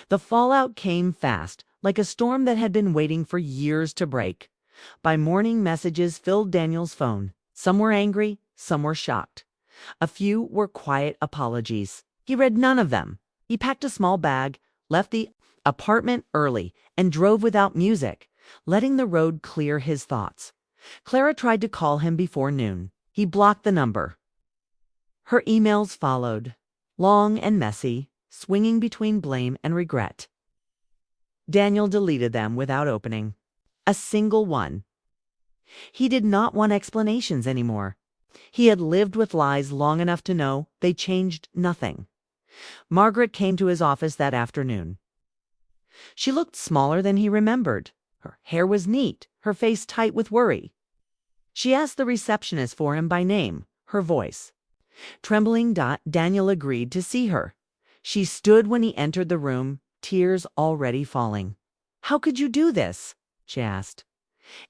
The fallout came fast, like a storm that had been waiting for years to break. By morning, messages filled Daniel's phone. Some were angry, some were shocked. A few were quiet apologies. He read none of them. He packed a small bag, left the apartment early, and drove without music, letting the road clear his thoughts. Clara tried to call him before noon. He blocked the number. Her emails followed, long and messy, swinging between blame and regret. Daniel deleted them without opening a single one. He did not want explanations anymore. He had lived with lies long enough to know they changed nothing. Margaret came to his office that afternoon. She looked smaller than he remembered. Her hair was neat, her face tight with worry. She asked the receptionist for him by name, her voice. Trembling, Daniel agreed to see her. She stood when he entered the room, tears already falling. "How could you do this?" she asked.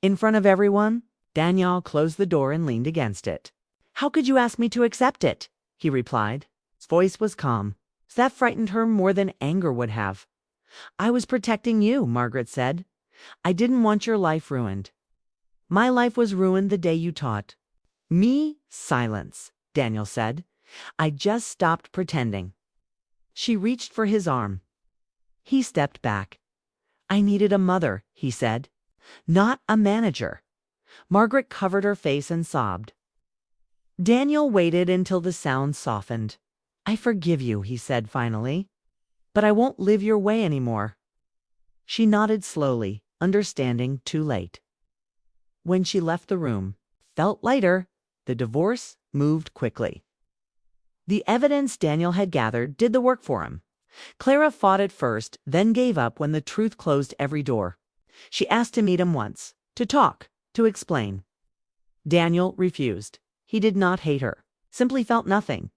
In front of everyone, Daniel closed the door and leaned against it. "How could you ask me to accept it?" he replied. His voice was calm. That frightened her more than anger would have. "I was protecting you," Margaret said. "I didn't want your life ruined." "My life was ruined the day you taught me silence," Daniel said. "I just stopped pretending." She reached for his arm. He stepped back. "I needed a mother," he said, "not a manager." Margaret covered her face and sobbed. Daniel waited until the sound softened. "I forgive you," he said finally, "but I won't live your way anymore." She nodded slowly, understanding too late. When she left the room, felt lighter, the divorce moved quickly. The evidence Daniel had gathered did the work for him. Clara fought at first, then gave up when the truth closed every door. She asked to meet him once, to talk, to explain. Daniel refused. He did not hate her, simply felt nothing.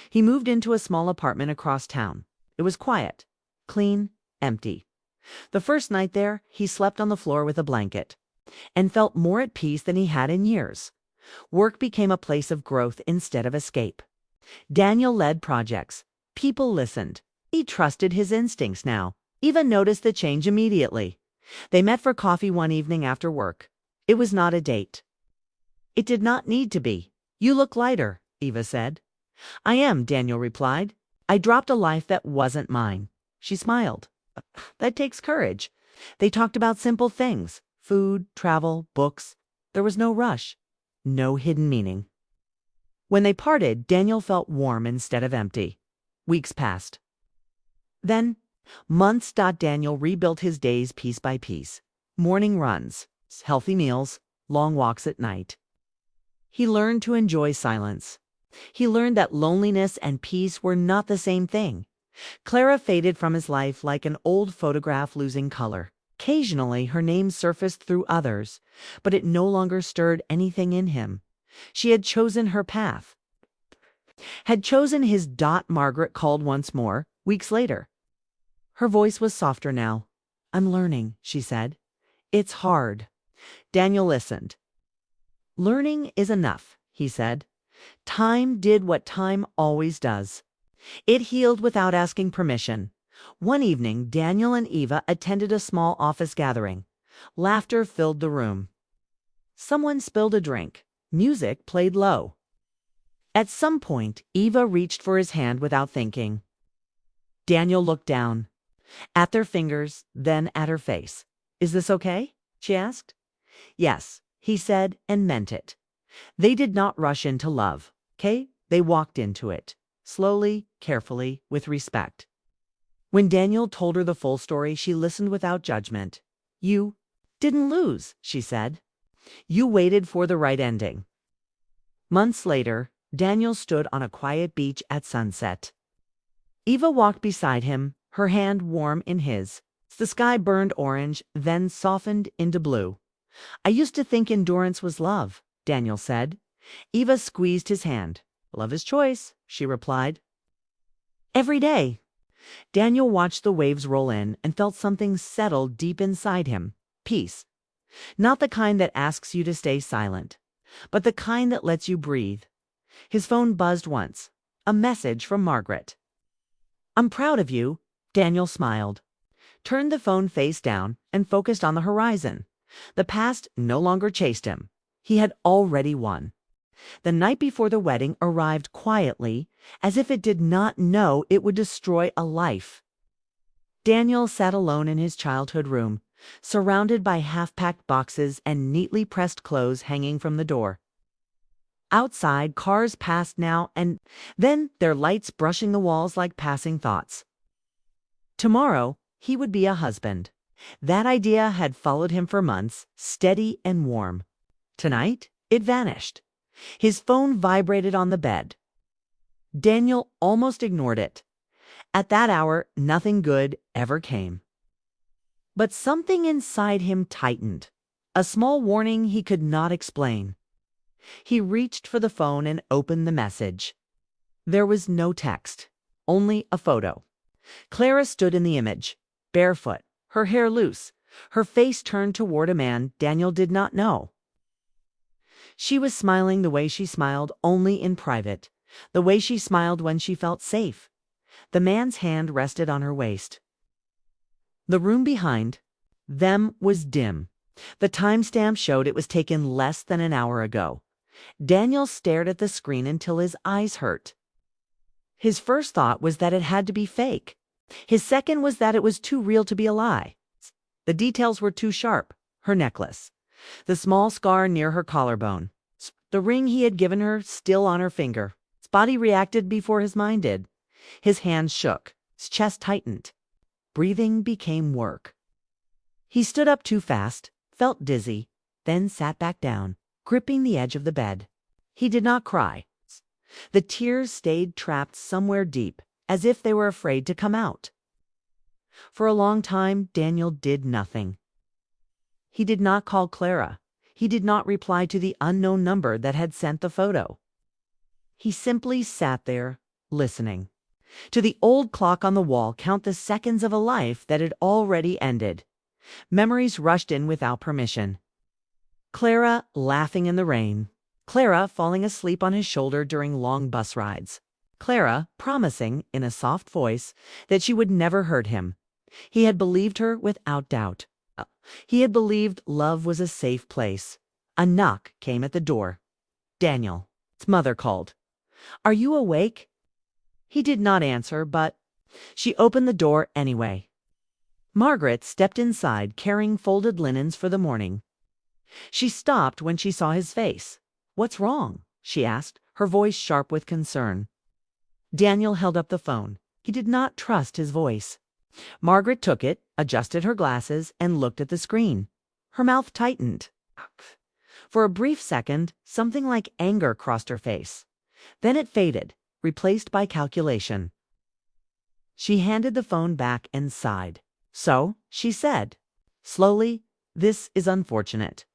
He moved into a small apartment across town. It was quiet, clean, empty. The first night there, he slept on the floor with a blanket and felt more at peace than he had in years. Work became a place of growth instead of escape. Daniel led projects. People listened. He trusted his instincts now. Eva noticed the change immediately. They met for coffee one evening after work. It was not a date. It did not need to be. "You look lighter," Eva said. "I am," Daniel replied. "I dropped a life that wasn't mine." She smiled. "That takes courage." They talked about simple things: food, travel, books. There was no rush, no hidden meaning. When they parted, Daniel felt warm instead of empty. Weeks passed. Then, months. Daniel rebuilt his days piece by piece. Morning runs, healthy meals, long walks at night. He learned to enjoy silence. He learned that loneliness and peace were not the same thing. Clara faded from his life like an old photograph losing color. Occasionally, her name surfaced through others, but it no longer stirred anything in him. She had chosen her path. Had chosen his. Margaret called once more, weeks later. Her voice was softer now. "I'm learning," she said. "It's hard." Daniel listened. "Learning is enough," he said. Time did what time always does. It healed without asking permission. One evening, Daniel and Eva attended a small office gathering. Laughter filled the room. Someone spilled a drink. Music played low. At some point, Eva reached for his hand without thinking. Daniel looked down, at their fingers, then at her face. "Is this okay?" she asked. "Yes," he said, and meant it. They did not rush into love, okay? They walked into it, slowly, carefully, with respect. When Daniel told her the full story, she listened without judgment. "You didn't lose," she said. "You waited for the right ending." Months later, Daniel stood on a quiet beach at sunset. Eva walked beside him, her hand warm in his. The sky burned orange, then softened into blue. "I used to think endurance was love," Daniel said. Eva squeezed his hand. "Love is choice," she replied. "Every day." Daniel watched the waves roll in and felt something settle deep inside him. Peace. Not the kind that asks you to stay silent, but the kind that lets you breathe. His phone buzzed once. A message from Margaret. "I'm proud of you." Daniel smiled. turned the phone face down, and focused on the horizon. The past no longer chased him. He had already won. The night before the wedding arrived quietly, as if it did not know it would destroy a life. Daniel sat alone in his childhood room, surrounded by half-packed boxes and neatly pressed clothes hanging from the door. Outside, cars passed now and then, their lights brushing the walls like passing thoughts. Tomorrow, he would be a husband. That idea had followed him for months, steady and warm. Tonight, it vanished. His phone vibrated on the bed. Daniel almost ignored it. At that hour, nothing good ever came. But something inside him tightened, a small warning he could not explain. He reached for the phone and opened the message. There was no text, only a photo. Clara stood in the image, barefoot, her hair loose, her face turned toward a man Daniel did not know. She was smiling the way she smiled only in private, the way she smiled when she felt safe. The man's hand rested on her waist. The room behind them was dim. The timestamp showed it was taken less than an hour ago. Daniel stared at the screen until his eyes hurt. His first thought was that it had to be fake. His second was that it was too real to be a lie. The details were too sharp. Her necklace, the small scar near her collarbone, the ring he had given her still on her finger. His body reacted before his mind did. His hands shook, his chest tightened. Breathing became work. He stood up too fast, felt dizzy, then sat back down, gripping the edge of the bed. He did not cry. The tears stayed trapped somewhere deep, as if they were afraid to come out. For a long time, Daniel did nothing. He did not call Clara. He did not reply to the unknown number that had sent the photo. He simply sat there, listening to the old clock on the wall count the seconds of a life that had already ended. Memories rushed in without permission. Clara laughing in the rain. Clara falling asleep on his shoulder during long bus rides. Clara promising, in a soft voice, that she would never hurt him. He had believed her without doubt. He had believed love was a safe place. A knock came at the door. Daniel. His mother called. "Are you awake?" He did not answer, but she opened the door anyway. Margaret stepped inside carrying folded linens for the morning. She stopped when she saw his face. "What's wrong?" she asked, her voice sharp with concern. Daniel held up the phone. He did not trust his voice. Margaret took it, adjusted her glasses, and looked at the screen. Her mouth tightened. For a brief second, something like anger crossed her face. Then it faded, replaced by calculation. She handed the phone back and sighed. "So," she said, slowly, "this is unfortunate."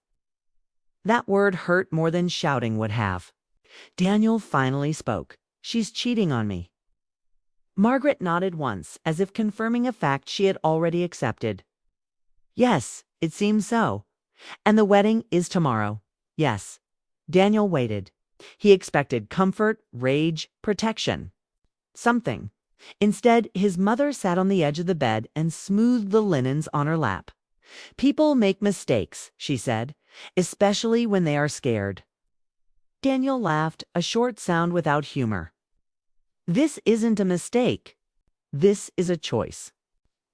That word hurt more than shouting would have. Daniel finally spoke. "She's cheating on me." Margaret nodded once, as if confirming a fact she had already accepted. "Yes, it seems so. And the wedding is tomorrow." "Yes." Daniel waited. He expected comfort, rage, protection. Something. Instead, his mother sat on the edge of the bed and smoothed the linens on her lap. "People make mistakes," she said, "especially when they are scared." Daniel laughed, a short sound without humor. "This isn't a mistake. This is a choice."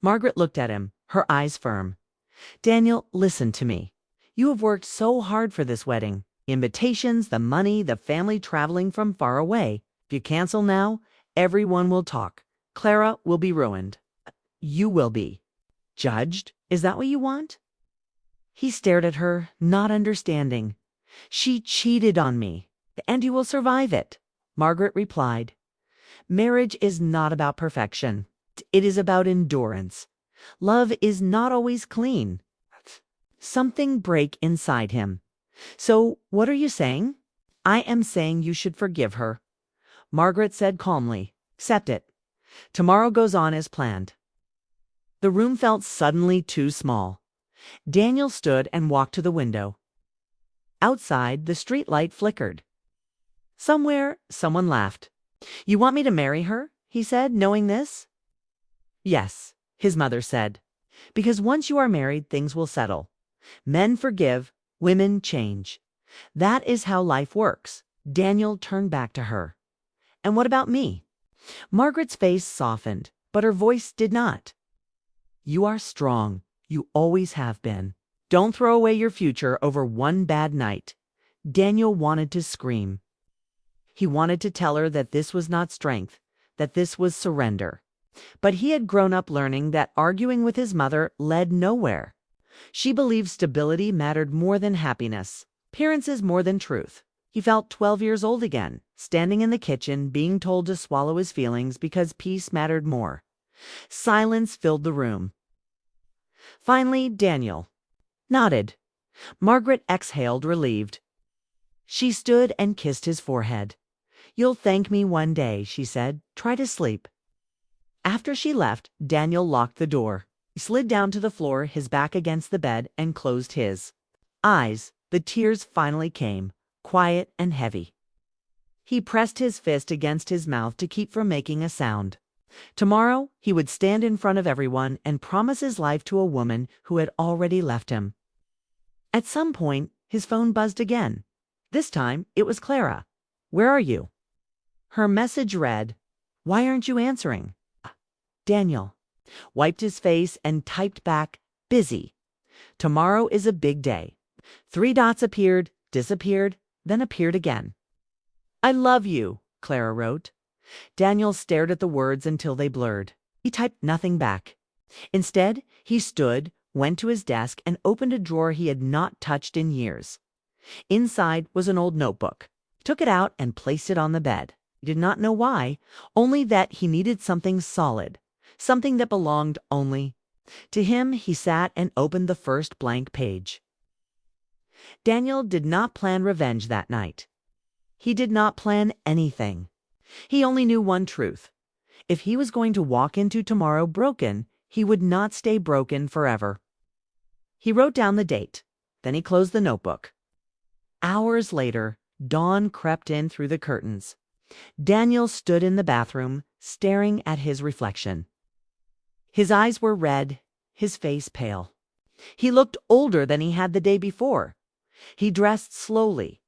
Margaret looked at him, her eyes firm. "Daniel, listen to me. You have worked so hard for this wedding. Invitations, the money, the family traveling from far away. If you cancel now, everyone will talk. Clara will be ruined. You will be. Judged? Is that what you want?" He stared at her, not understanding. "She cheated on me, and you will survive it," Margaret replied. "Marriage is not about perfection. It is about endurance. Love is not always clean." Something broke inside him. "So, what are you saying?" "I am saying you should forgive her," Margaret said calmly. "Accept it. Tomorrow goes on as planned." The room felt suddenly too small. Daniel stood and walked to the window. Outside, the street light flickered. Somewhere, someone laughed. "You want me to marry her?" he said, knowing this. "Yes," his mother said. Because once you are married, things will settle. Men forgive, women change. That is how life works. Daniel turned back to her. And what about me? Margaret's face softened, but her voice did not. You are strong. You always have been. Don't throw away your future over one bad night. Daniel wanted to scream. He wanted to tell her that this was not strength, that this was surrender. But he had grown up learning that arguing with his mother led nowhere. She believed stability mattered more than happiness, appearances more than truth. He felt 12 years old again, standing in the kitchen, being told to swallow his feelings because peace mattered more. Silence filled the room. Finally, Daniel nodded. Margaret exhaled, relieved. She stood and kissed his forehead. You'll thank me one day, she said. Try to sleep. After she left, Daniel locked the door. He slid down to the floor, his back against the bed, and closed his eyes. The tears finally came, quiet and heavy. He pressed his fist against his mouth to keep from making a sound. Tomorrow, he would stand in front of everyone and promise his life to a woman who had already left him. At some point, his phone buzzed again. This time, it was Clara. Where are you? Her message read, Why aren't you answering? Daniel wiped his face and typed back, busy. Tomorrow is a big day. 3 dots appeared, disappeared, then appeared again. I love you, Clara wrote. Daniel stared at the words until they blurred. He typed nothing back. Instead, he stood, went to his desk, and opened a drawer he had not touched in years. Inside was an old notebook. He took it out and placed it on the bed. He did not know why, only that he needed something solid, something that belonged only to him. He sat and opened the first blank page. Daniel did not plan revenge that night. He did not plan anything. He only knew one truth. If he was going to walk into tomorrow broken, he would not stay broken forever. He wrote down the date. Then he closed the notebook. Hours later, dawn crept in through the curtains. Daniel stood in the bathroom, staring at his reflection. His eyes were red, his face pale. He looked older than he had the day before. He dressed slowly.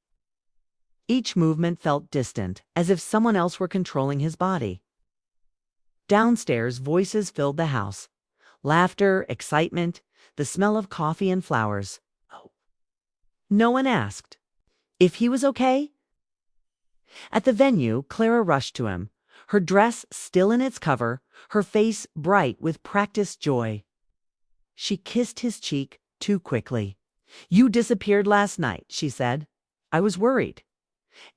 Each movement felt distant, as if someone else were controlling his body. Downstairs, voices filled the house. Laughter, excitement, the smell of coffee and flowers. No one asked if he was okay. At the venue, Clara rushed to him, her dress still in its cover, her face bright with practiced joy. She kissed his cheek too quickly. You disappeared last night, she said. I was worried.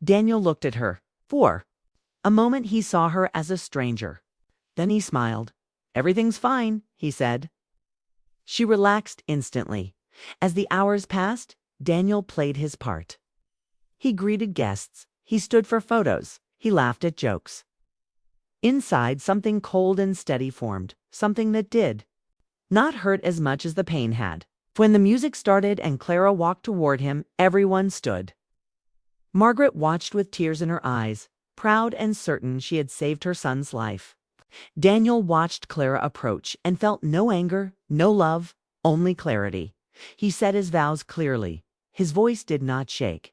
Daniel looked at her. For a moment he saw her as a stranger. Then he smiled. Everything's fine, he said. She relaxed instantly. As the hours passed, Daniel played his part. He greeted guests. He stood for photos. He laughed at jokes. Inside, something cold and steady formed, something that did not hurt as much as the pain had. When the music started and Clara walked toward him, everyone stood. Margaret watched with tears in her eyes, proud and certain she had saved her son's life. Daniel watched Clara approach and felt no anger, no love, only clarity. He said his vows clearly. His voice did not shake.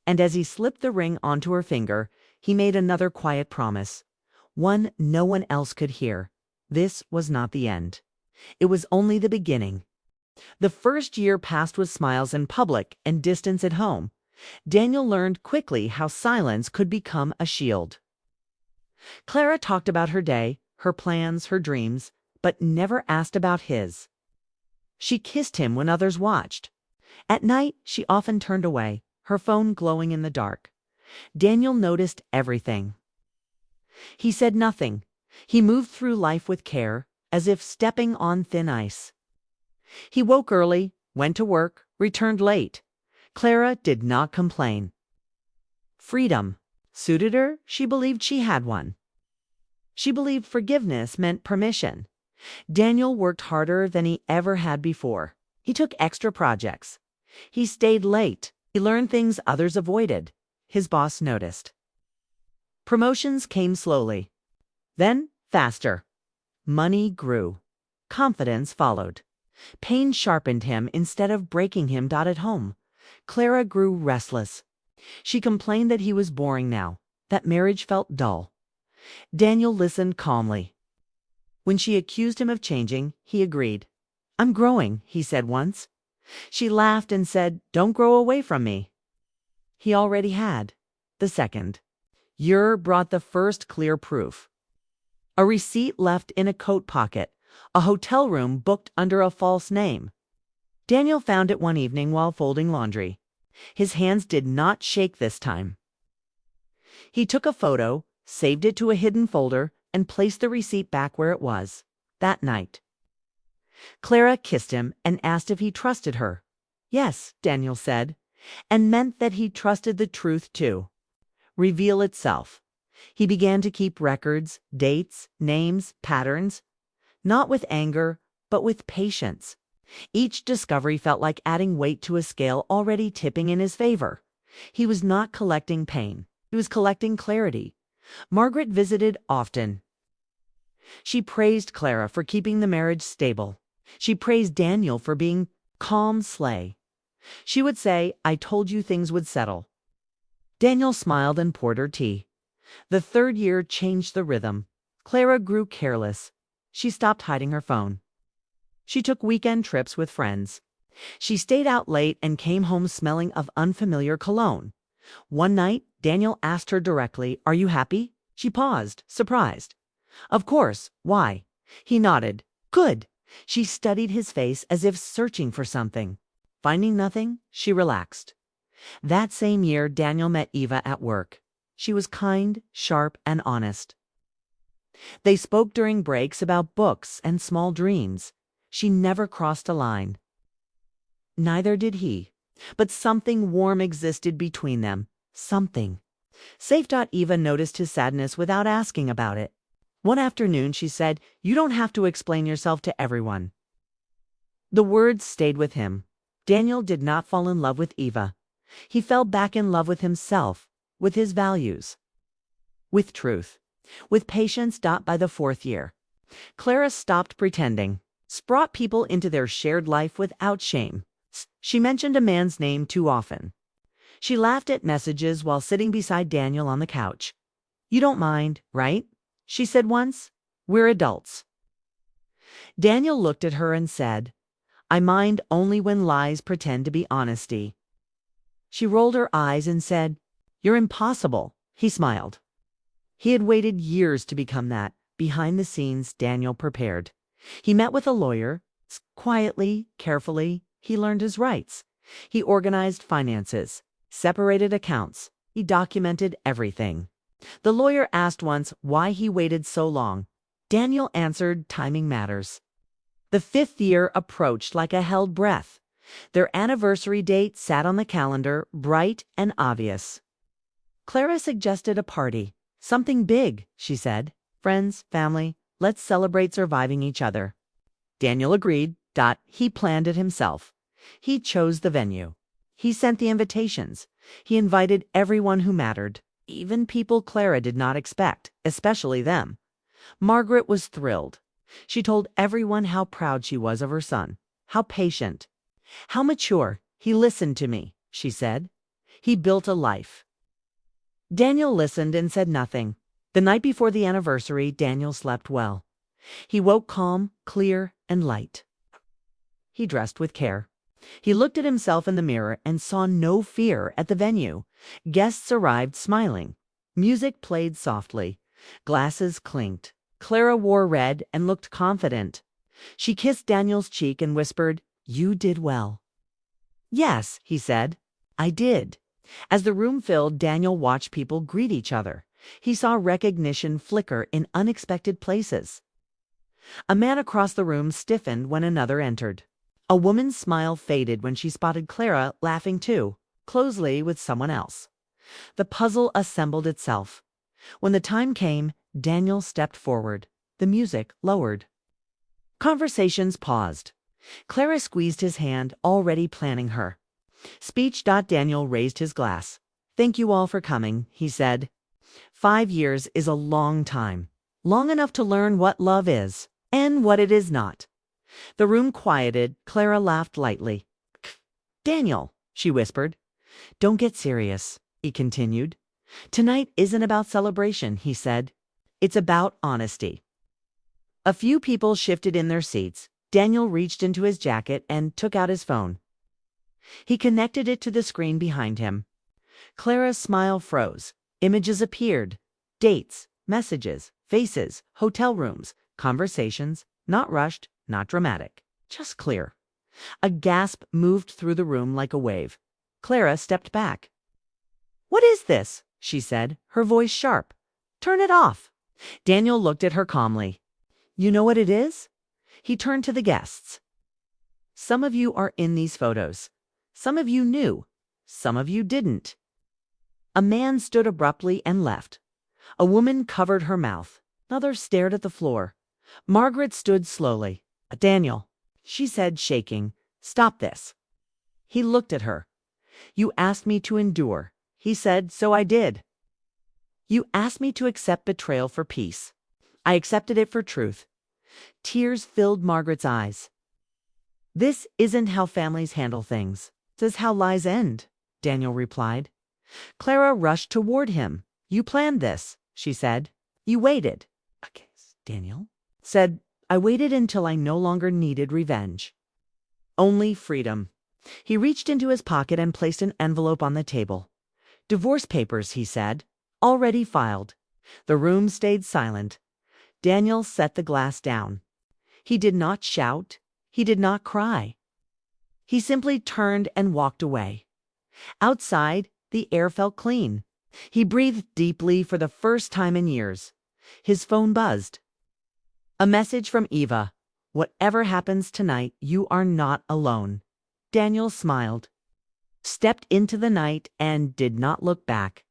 And as he slipped the ring onto her finger, he made another quiet promise, one no one else could hear. This was not the end. It was only the beginning. The first year passed with smiles in public and distance at home. Daniel learned quickly how silence could become a shield. Clara talked about her day, her plans, her dreams, but never asked about his. She kissed him when others watched. At night, she often turned away, her phone glowing in the dark. Daniel noticed everything. He said nothing. He moved through life with care, as if stepping on thin ice. He woke early, went to work, returned late. Clara did not complain. Freedom suited her. She believed she had one. She believed forgiveness meant permission. Daniel worked harder than he ever had before. He took extra projects. He stayed late. He learned things others avoided. His boss noticed. Promotions came slowly, then faster. Money grew. Confidence followed. Pain sharpened him instead of breaking him. At home, Clara grew restless. She complained that he was boring now, that marriage felt dull. Daniel listened calmly. When she accused him of changing, he agreed. "I'm growing," he said once. She laughed and said, "Don't grow away from me." He already had. The second year brought the first clear proof. A receipt left in a coat pocket, a hotel room booked under a false name. Daniel found it one evening while folding laundry. His hands did not shake this time. He took a photo, saved it to a hidden folder, and placed the receipt back where it was. That night, Clara kissed him and asked if he trusted her. Yes, Daniel said, and meant that he trusted the truth too. Reveal itself. He began to keep records, dates, names, patterns, not with anger, but with patience. Each discovery felt like adding weight to a scale already tipping in his favor. He was not collecting pain. He was collecting clarity. Margaret visited often. She praised Clara for keeping the marriage stable. She praised Daniel for being calm slay. She would say, "I told you things would settle." Daniel smiled and poured her tea. The third year changed the rhythm. Clara grew careless. She stopped hiding her phone. She took weekend trips with friends. She stayed out late and came home smelling of unfamiliar cologne. One night, Daniel asked her directly, "Are you happy?" She paused, surprised. "Of course. Why?" He nodded. "Good." She studied his face as if searching for something. Finding nothing, she relaxed. That same year, Daniel met Eva at work. She was kind, sharp, and honest. They spoke during breaks about books and small dreams. She never crossed a line. Neither did he. But something warm existed between them. Something. Safe. Eva noticed his sadness without asking about it. One afternoon she said, "You don't have to explain yourself to everyone." The words stayed with him. Daniel did not fall in love with Eva. He fell back in love with himself, with his values, with truth, with patience. By the fourth year, Clara stopped pretending, brought people into their shared life without shame. She mentioned a man's name too often. She laughed at messages while sitting beside Daniel on the couch. "You don't mind, right?" she said once. "We're adults." Daniel looked at her and said, "I mind only when lies pretend to be honesty." She rolled her eyes and said, "You're impossible." He smiled. He had waited years to become that. Behind the scenes, Daniel prepared. He met with a lawyer. Quietly, carefully, he learned his rights. He organized finances, separated accounts. He documented everything. The lawyer asked once why he waited so long. Daniel answered, "Timing matters." The fifth year approached like a held breath. Their anniversary date sat on the calendar, bright and obvious. Clara suggested a party. "Something big," she said. "Friends, family, let's celebrate surviving each other." Daniel agreed. He planned it himself. He chose the venue. He sent the invitations. He invited everyone who mattered, even people Clara did not expect, especially them. Margaret was thrilled. She told everyone how proud she was of her son, how patient, how mature. "He listened to me," she said. "He built a life." Daniel listened and said nothing. The night before the anniversary, Daniel slept well. He woke calm, clear, and light. He dressed with care. He looked at himself in the mirror and saw no fear at the venue. Guests arrived smiling. Music played softly. Glasses clinked. Clara wore red and looked confident. She kissed Daniel's cheek and whispered, "You did well." "Yes," he said, "I did." As the room filled, Daniel watched people greet each other. He saw recognition flicker in unexpected places. A man across the room stiffened when another entered. A woman's smile faded when she spotted Clara laughing too, closely with someone else. The puzzle assembled itself. When the time came, Daniel stepped forward. The music lowered. Conversations paused. Clara squeezed his hand, already planning her speech. Daniel raised his glass. "Thank you all for coming," he said. 5 years is a long time. Long enough to learn what love is and what it is not. The room quieted. Clara laughed lightly. "Daniel," she whispered. "Don't get serious," he continued. "Tonight isn't about celebration," he said. "It's about honesty." A few people shifted in their seats. Daniel reached into his jacket and took out his phone. He connected it to the screen behind him. Clara's smile froze. Images appeared. Dates, messages, faces, hotel rooms, conversations, not rushed, not dramatic, just clear. A gasp moved through the room like a wave. Clara stepped back. "What is this?" she said, her voice sharp. "Turn it off." Daniel looked at her calmly. "You know what it is?" He turned to the guests. "Some of you are in these photos. Some of you knew. Some of you didn't." A man stood abruptly and left. A woman covered her mouth. Another stared at the floor. Margaret stood slowly. "Daniel," she said, shaking, "stop this." He looked at her. "You asked me to endure," he said, "so I did. You asked me to accept betrayal for peace. I accepted it for truth." Tears filled Margaret's eyes. "This isn't how families handle things. This is how lies end," Daniel replied. Clara rushed toward him. "You planned this," she said. "You waited." "Okay, Daniel said, "I waited until I no longer needed revenge. Only freedom." He reached into his pocket and placed an envelope on the table. "Divorce papers," he said. "Already filed." The room stayed silent. Daniel set the glass down. He did not shout. He did not cry. He simply turned and walked away. Outside, the air felt clean. He breathed deeply for the first time in years. His phone buzzed. A message from Eva. "Whatever happens tonight, you are not alone." Daniel smiled, stepped into the night, and did not look back.